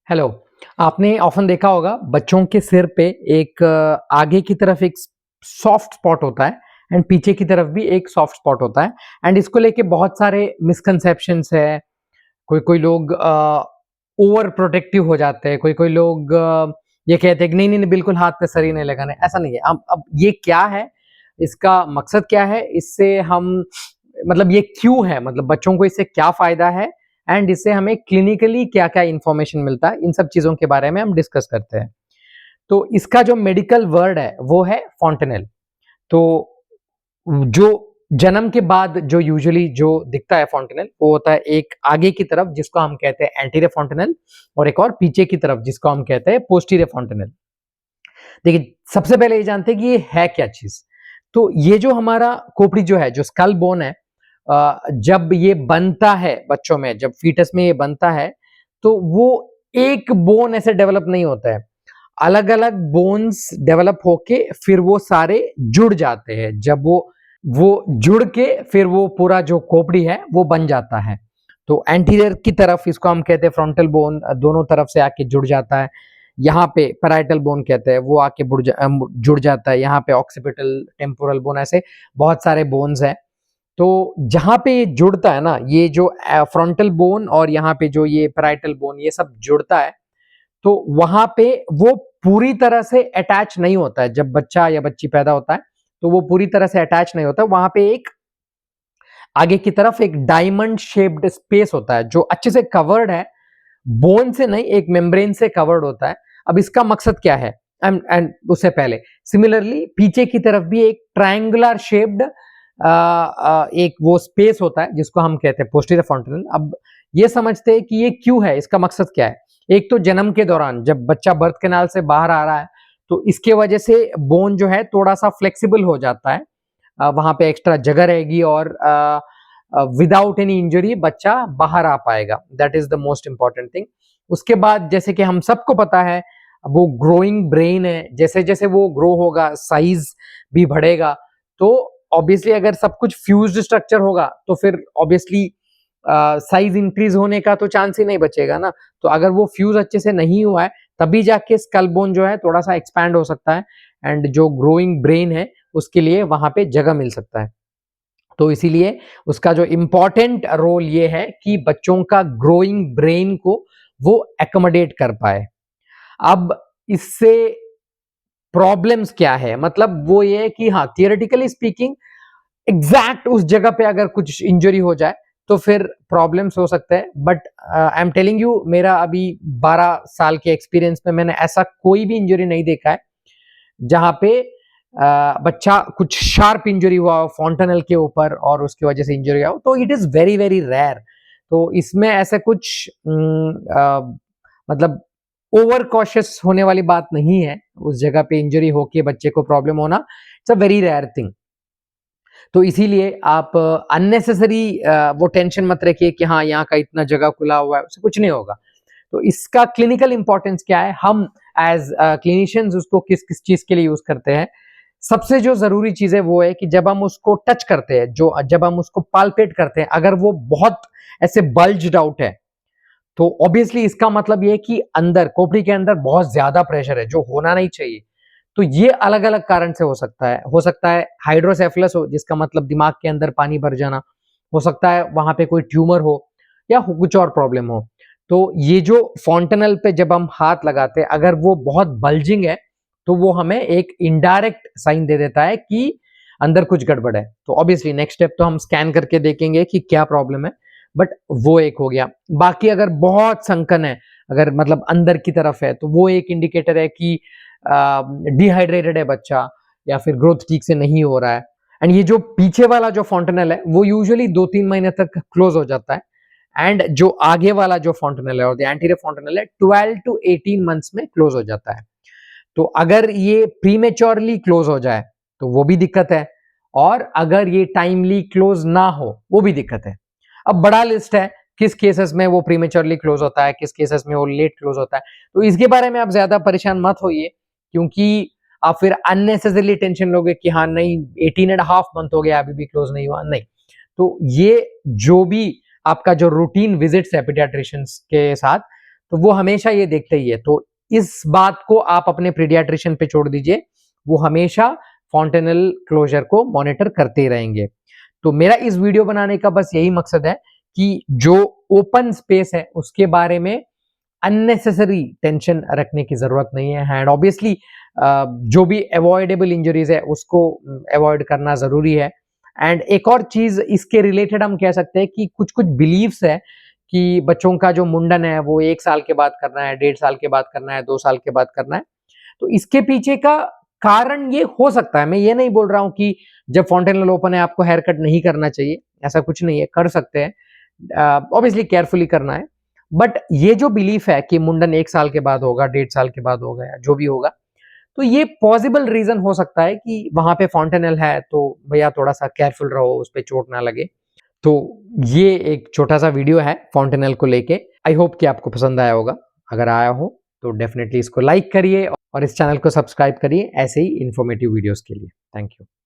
Hello. आपने often देखा होगा बच्चों के सिर पे एक आगे की तरफ एक सॉफ्ट स्पॉट होता है एंड पीछे की तरफ भी एक सॉफ्ट स्पॉट होता है एंड इसको लेके बहुत सारे मिसकंसेप्शंस है। कोई-कोई लोग ओवर प्रोटेक्टिव हो जाते हैं, कोई-कोई लोग ये कहते हैं कि नहीं, नहीं, बिल्कुल हाथ पे सर ही नहीं लगाना है, ऐसा नहीं है। अब ये क्या है? इसका मकसद क्या है? इससे हम मतलब ये क्यों है? मतलब बच्चों को इससे क्या फ़ायदा है? एंड इससे हमें क्लिनिकली क्या-क्या इन्फॉर्मेशन मिलता है? इन सब चीज़ों के बारे में हम डिस्कस करते हैं। तो इसका जो मेडिकल वर्ड है, वो है फॉन्टेनेल। तो जो जन्म के बाद जो यूजुअली जो दिखता है फॉन्टेनेल, वो होता है एक आगे की तरफ जिसको हम कहते हैं एंटीरियर फॉन्टेनेल और एक और पीछे की तरफ जिसको हम कहते हैं पोस्टीरियर फॉन्टेनेल। देखिए, सबसे पहले ये जानते हैं कि ये है क्या चीज़? तो ये जो हमारा खोपड़ी जो है, जो स्कल बोन है, जब ये बनता है बच्चों में, जब फीटस में ये बनता है, तो वो एक बोन ऐसे डेवलप नहीं होता है। अलग-अलग बोन्स डेवलप होके फिर वो सारे जुड़ जाते हैं। जब वो जुड़ के फिर वो पूरा जो खोपड़ी है, वो बन जाता है। तो एंटीरियर की तरफ इसको हम कहते हैं फ्रंटल बोन, दोनों तरफ से आके जुड़ जाता है। यहाँ पे पैराइटल बोन कहते हैं, वो आके जुड़ जाता है। यहाँ पे ऑक्सीपिटल, टेम्पोरल बोन, ऐसे बहुत सारे बोन्स हैं। तो जहाँ पे ये जुड़ता है ना, ये जो फ्रंटल बोन और यहाँ पे जो ये पैराइटल बोन ये सब जुड़ता है, तो वहाँ पे वो पूरी तरह से अटैच नहीं होता है। जब बच्चा या बच्ची पैदा होता है, तो वो पूरी तरह से अटैच नहीं होता है। वहाँ पे एक आगे की तरफ एक डायमंड शेप्ड स्पेस होता है, जो अच्छे से कवर्ड है, बोन से नहीं, एक मेम्ब्रेन से कवर्ड होता है। अब इसका मकसद क्या है? एंड उससे पहले सिमिलरली पीछे की तरफ भी एक ट्रायंगुलर शेप्ड एक वो स्पेस होता है जिसको हम कहते हैं पोस्टीरियर फॉन्टेनल। अब ये समझते हैं कि ये क्यों है, इसका मकसद क्या है? एक तो जन्म के दौरान जब बच्चा बर्थ कैनाल से बाहर आ रहा है, तो इसके वजह से बोन जो है थोड़ा-सा फ्लेक्सिबल हो जाता है। वहाँ पे एक्स्ट्रा जगह रहेगी और विदाउट एनी इंजरी बच्चा बाहर आ पाएगा। That is the most important thing. उसके बाद जैसे कि हम सबको पता है, वो ग्रोइंग ब्रेन है, जैसे-जैसे वो ग्रो होगा, साइज़ भी बढ़ेगा, तो ऑब्वियसली अगर सब कुछ फ्यूज्ड स्ट्रक्चर होगा, तो फिर ऑब्वियसली साइज़ इंक्रीज़ होने का तो चांस ही नहीं बचेगा ना। तो अगर वो फ्यूज़ अच्छे से नहीं हुआ है, तभी जाके स्कल बोन जो है थोड़ा-सा एक्सपैंड हो सकता है एंड जो ग्रोइंग ब्रेन है, उसके लिए वहाँ पे जगह मिल सकता है। तो इसीलिए उसका जो इम्पोर्टेंट रोल ये है कि बच्चों का ग्रोइंग ब्रेन को वो अकोमोडेट कर पाए। अब इससे प्रॉब्लम्स क्या है? मतलब वो ये है कि हाँ, थियोरेटिकली स्पीकिंग एग्ज़ैक्ट उस जगह पे अगर कुछ इंजरी हो जाए, तो फिर प्रॉब्लम्स हो सकते हैं। But I am telling you, मेरा अभी 12 साल के एक्सपीरियंस में मैंने ऐसा कोई भी इंजरी नहीं देखा है, जहाँ पे बच्चा कुछ शार्प इंजरी हुआ हो फॉन्टेनल के ऊपर और उसकी वजह से इंजरी हो, तो it is very, very rare. तो इसमें ऐसा कुछ मतलब ओवर कॉशियस होने वाली बात नहीं है। उस जगह पे इंजरी होके बच्चे को प्रॉब्लम होना, it's a very rare thing. तो इसीलिए आप अननेसेसरी वो टेंशन मत रखिए कि हाँ, यहाँ का इतना जगह खुला हुआ है, उससे कुछ नहीं होगा। तो इसका क्लिनिकल इंपॉर्टेंस क्या है? हम एज़ क्लिनिशियंस उसको किस-किस चीज़ के लिए यूज़ करते हैं? सबसे जो ज़रूरी चीज़ है वो है कि जब हम उसको टच करते हैं, जब हम उसको पाल्पेट करते हैं, अगर वो बहुत ऐसे बल्ज्ड आउट है, तो ऑब्वियसली इसका मतलब ये है कि अंदर खोपड़ी के अंदर बहुत ज़्यादा प्रेशर है, जो होना नहीं चाहिए। तो ये अलग-अलग कारण से हो सकता है। हो सकता है हाइड्रोसेफलस हो, जिसका मतलब दिमाग के अंदर पानी भर जाना। हो सकता है वहाँ पे कोई ट्यूमर हो या कुछ और प्रॉब्लम हो। तो ये जो फॉन्टेनल पे जब हम हाथ लगाते हैं, अगर वो बहुत बल्जिंग है, तो वो हमें एक इनडायरेक्ट साइन दे देता है कि अंदर कुछ गड़बड़ है। तो ऑब्वियसली नेक्स्ट स्टेप तो हम स्कैन करके देखेंगे कि क्या प्रॉब्लम है, बट वो एक हो गया। बाकी अगर बहुत संकन है, अगर मतलब अंदर की तरफ है, तो वो एक इंडिकेटर है कि डिहाइड्रेटेड है बच्चा या फिर ग्रोथ ठीक से नहीं हो रहा है। एंड ये जो पीछे वाला जो फॉन्टेनल है, वो यूजुअली 2-3 महीने तक क्लोज हो जाता है एंड जो आगे वाला जो फॉन्टेनल है और द एंटीरियर फॉन्टेनल है, 12 टू 18 मंथ्स में क्लोज हो जाता है। तो अगर ये प्रीमेच्योरली क्लोज हो जाए, तो वो भी दिक्कत है, और अगर ये टाइमली क्लोज ना हो, वो भी दिक्कत है। अब बड़ा लिस्ट है, किस केसेस में वो प्रीमेच्योरली क्लोज होता है, किस केसेस में वो लेट क्लोज होता है। तो इसके बारे में आप ज्यादा परेशान मत होइए, क्योंकि आप फिर अननेसेसरली टेंशन लोगे कि हाँ नहीं, 18 एंड हाफ मंथ हो गया अभी भी क्लोज नहीं हुआ, नहीं। तो ये जो भी आपका जो रूटीन विजिट्स है पीडियाट्रिशियंस के साथ, तो वो हमेशा ये देखते ही है। तो इस बात को आप अपने पीडियाट्रिशियन पे छोड़ दीजिए, वो हमेशा फॉन्टेनल क्लोजर को मॉनिटर करते रहेंगे। तो मेरा इस वीडियो बनाने का बस यही मकसद है कि जो ओपन स्पेस है उसके बारे में अननेसेसरी टेंशन रखने की जरूरत नहीं है। एंड ऑब्वियसली जो भी अवॉइडेबल इंजरीज है उसको अवॉइड करना जरूरी है। एंड एक और चीज इसके रिलेटेड हम कह सकते हैं कि कुछ कुछ बिलीव्स है कि बच्चों का जो मुंडन है वो 1 साल के बाद करना है, 1.5 साल के बाद करना है, 2 साल के बाद करना है। तो इसके पीछे का कारण ये हो सकता है, मैं ये नहीं बोल रहा हूं कि जब फॉन्टेनल ओपन है आपको हेयर कट नहीं करना चाहिए, ऐसा कुछ नहीं है, कर सकते हैं। ऑब्वियसली केयरफुली करना है। बट ये जो बिलीफ है कि मुंडन 1 साल के बाद होगा, 1.5 साल के बाद होगा, या जो भी होगा, तो ये पॉसिबल रीजन हो सकता है कि वहां पे फॉन्टेनल है तो भैया थोड़ा सा केयरफुल रहो, उस पर चोट ना लगे। तो ये एक छोटा सा वीडियो है फॉन्टेनल को लेके। आई होप कि आपको पसंद आया होगा। अगर आया हो तो डेफिनेटली इसको लाइक करिए और इस चैनल को सब्सक्राइब करिए ऐसे ही इंफॉर्मेटिव वीडियोस के लिए। Thank you.